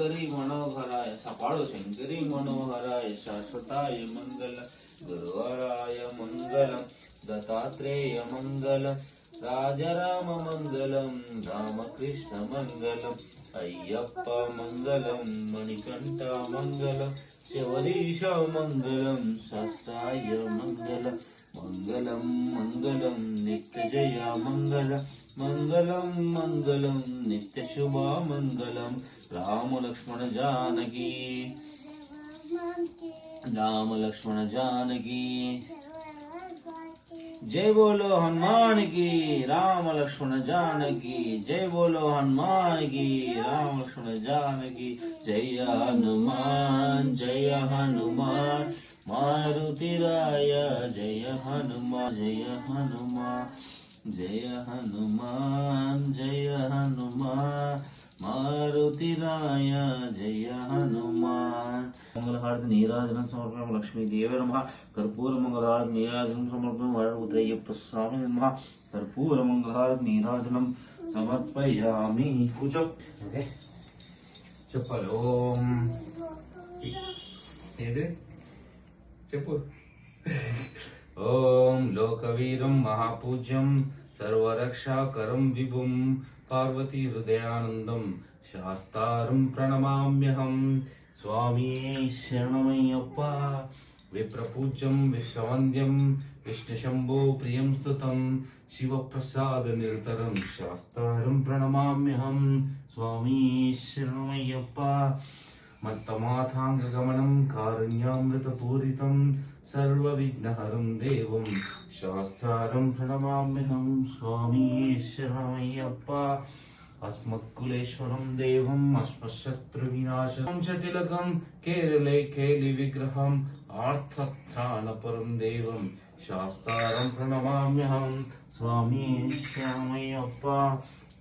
शंकरी मनोहराय सपाड़ो शंकरी मनोहराय शाश्वताय मंगल गुरुवराय मंगलम दत्तात्रेय मंगलम राजाराम मंगलम रामकृष्ण मंगलम अय्यप्प मंगलम मणिकंठ मंगलम शिवरीश मंगलम शास्त्राय मंगलम मंगलम मंगलम नित्य जय मंगलम मंगलम मंगलम नित्य शुभ मंगलम राम लक्ष्मण जानकी जय बोलो हनुमान की राम लक्ष्मण जानकी जय बोलो हनुमान की राम लक्ष्मण जानकी जय हनुमान मारुतिराय जय हनुमान जय हनुमान जय हनुमान जय हनुमान मारुतिराय जय हनुमान मंगलहारति नीराजनं समर्पयामि लक्ष्मी देवे नमः कर्पूर मंगलहारति नीराजनं समर्पयामि वरदुद्रय्यप्प स्वामी नमः कर्पूर मंगलहारति नीराजनं समर्पयामि కూర్చో ఓకే చెప్పాలి ఓం ఏది చెప్పు ఓం లోకవీరం మహాపూజ్యం సర్వరక్షాకరం విభుం పార్వతీ హృదయానందం శాస్తారం ప్రణమామ్యహం स्वामी शरणमय्यप्प विप्रपूज्यं विश्ववन्द्यं विष्णुशम्भो प्रियं स्तुतं शिवप्रसाद निरतरं शास्तारं प्रणमाम्यहं स्वामी शरणमय्यप्प मत्तमाथाङ्गगमनं कारुण्यामृतपूरितं सर्वविघ्नहरं देवं शास्तारं प्रणमाम्यहं स्वामी शरणमय्यप्प अस्मत्कुलेश्वरं देवम् अस्मशत्रुविनाशनं शतिलकं केरले केलिविग्रहम् आर्तत्राणपरं देवं शास्तारं प्रणमाम्यहं स्वामी श्यामय्यप्प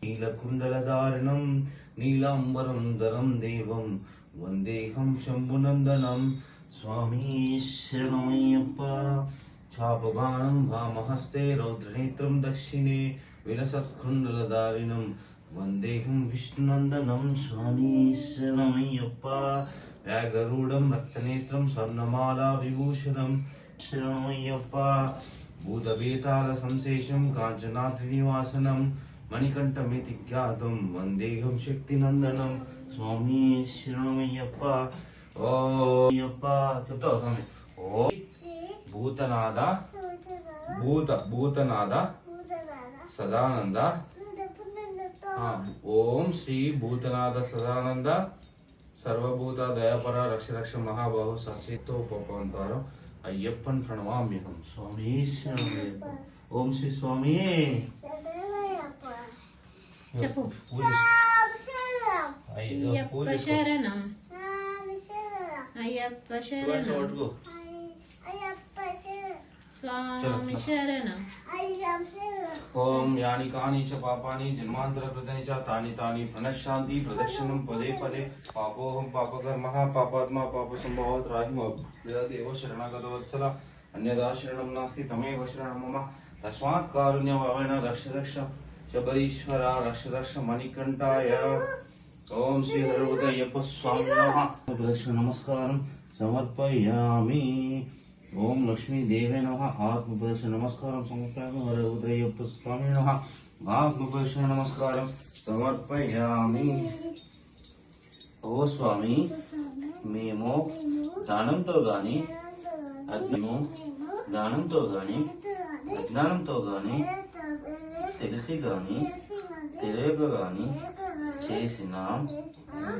नीलकुण्डलधारिणं नीलाम्बरधरं देवं वन्देऽहं शम्भुनन्दनं स्वामी शरणमय्यप्प चापबाणं वामहस्ते रौद्रनेत्रं दक्षिणे विलसत्कुण्डलधारिणं वन्देहं विष्णुनन्दनं स्वामी शरणमय्यप्प व्याघ्ररूढं रक्तनेत्रं स्वर्णमाला विभूषणं शरणमय्यप्प भूतवेतालसंशेषं काञ्चनाद्रिनिवासनं मणिकण्ठमिति ख्यातं वन्देहं शक्तिनन्दनं स्वामी शरणमय्यप्प ओयप्प చెప్తావా స్వామి ఓ భూతనాద భూతనాద సదానంద ओम श्री भूतनाथ सदानंद सर्वभूत दयापर रक्ष रक्ष महाबाहु सस्यतोपवंतारं अय्यप्पन प्रणमाम्यहं स्वामी शरणमय्यप्प ओम श्री स्वामी చెప్పు అయ్యప్ప శరణం అయ్యప్ప శరణం स्वामी शरणं ओम यानि कानि च पापानि जन्मान्तरकृतानि च तानि तानि प्रणश्यन्ति प्रदक्षिणं पदे पदे पापोऽहं पापकर्मः पापात्मा पापसम्भवः त्राहिमां देव शरणगतो वत्सल अन्यदा शरणं नास्ति तमेव शरणं मम तस्मात् कारुण्यभावेन रक्ष रक्ष शबरीश्वर रक्ष रक्ष मणिकण्ठाय ओम श्री हरवदय्यप्प स्वामिनः प्रदक्षिण नमस्कारं समर्पयामि ओम लक्ष्मी देवे नमः आत्मप्रदर्शन नमस्कारं समर्पयामि वरदुद्रय्यप्प स्वामी नमः आत्मप्रदर्शन नमस्कारं समर्पयामि ओ स्वामी మేము దానంతో గాని అజ్ఞానంతో గాని తెలిసి గాని తెలియక గాని చేసిన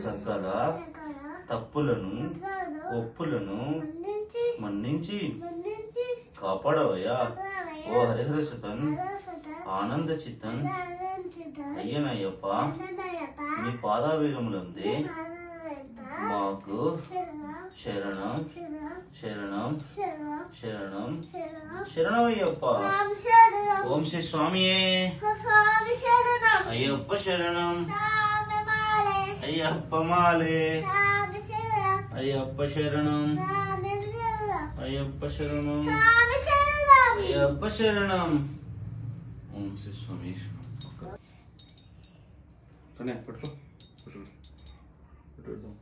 సకల తప్పులను ఒప్పులను మన్నించి కాపాడవయ్యా ఓ హరిహర సుతన్ ఆనంద చిత్తన్ అయ్యనయ్యప్ప మీ పాదావీరములందే మాకు శరణం శరణం శరణం శరణమయ్యప్ప ఓం శ్రీ స్వామియే అయ్యప్ప శరణం అయ్యప్ప మాలే అయ్యప్ప శరణం అయ్యప్ప శరణం అయ్యప్ప శరణం ఓం శ్రీ స్వామి పట్టుకో పెడదాం.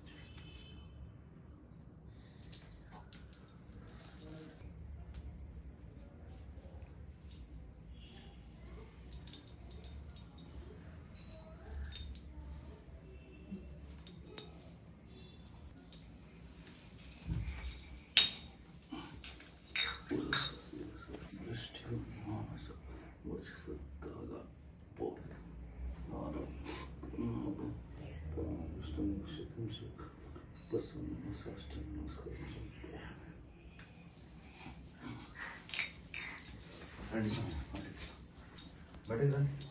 రండి, బయటకు రండి.